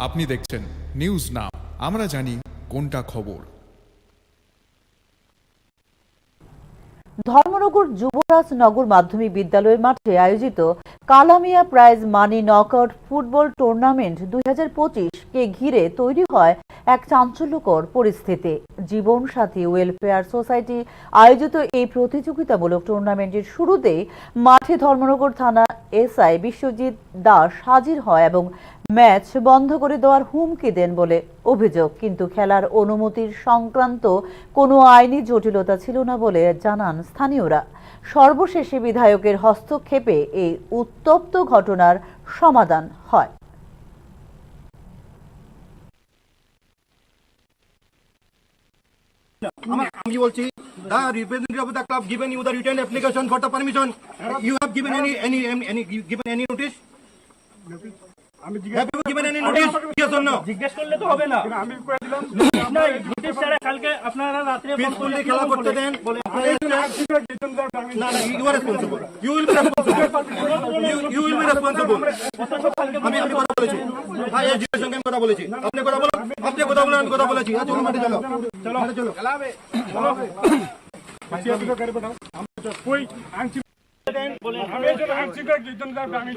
আপনি দেখছেন news now, আমরা জানি কোনটা খবর। ধর্মনগর যুবরাজনগর মাধ্যমিক বিদ্যালয়ের মাঠে আয়োজিত Kalamia prize money knockout football tournament 2025 কে ঘিরে তৈরি হয় এক চাঞ্চল্যকর পরিস্থিতি। জীবন সাথী ওয়েলফেয়ার সোসাইটি আয়োজিত এই প্রতিযোগিতামূলক টুর্নামেন্টের শুরুতেই মাঠে ধর্মনগর থানা এসআই বিশ্বজিৎ দাস হাজির হয় এবং ম্যাচ বন্ধ করে দেওয়ার হুমকি দেন বলে অভিযোগ। কিন্তু খেলার অনুমতির সংক্রান্ত কোনো আইনি জটিলতা ছিল না বলে জানান স্থানীয়রা। সর্বশেষে বিধায়কের হস্তক্ষেপে এই উত্তপ্ত ঘটনার সমাধান হয়। আমি বলছি, the representative of the club given you the written application for the permission. You have given any notice? Have you given any notice? Yes or no? জিজ্ঞেস করলে তো হবে না। আমি কই দিলাম না, নোটিশ ছাড়া কালকে আপনারা রাতে ফোন করলে খেলা করতে দেন বলে না, you are responsible. You will be responsible. You will be responsible. আমি কথা বলেছি, হ্যাঁ এই জিনিসের সঙ্গে কথা বলেছি। আপনি কথা বলুন, আপনি কথা বলুন, আমি কথা বলেছি। চলো মাঠে চলো, চলো মাঠে চলো। খেলাবে চলো বাকি আপনি করে পাঠাও। আমরা কই আংশিক বলে আমি যে আংশিক একজন আমি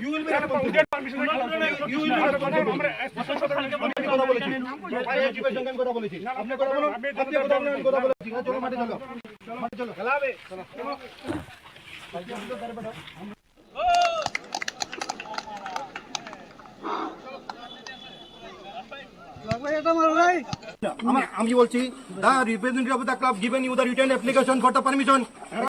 you will be responsible. You will be responsible. আমরা কথা বলেছি, হ্যাঁ এই জিনিসের সঙ্গে কথা বলেছি। আপনি কথা বলুন, আপনি কথা বলুন, আমি কথা বলেছি। চলো মাঠে চলো, মাঠে চলো। খেলাবে চলো বাকি আপনি করে পাঠাও। আমি বলছি, the representative of the club given you the written application for the permission.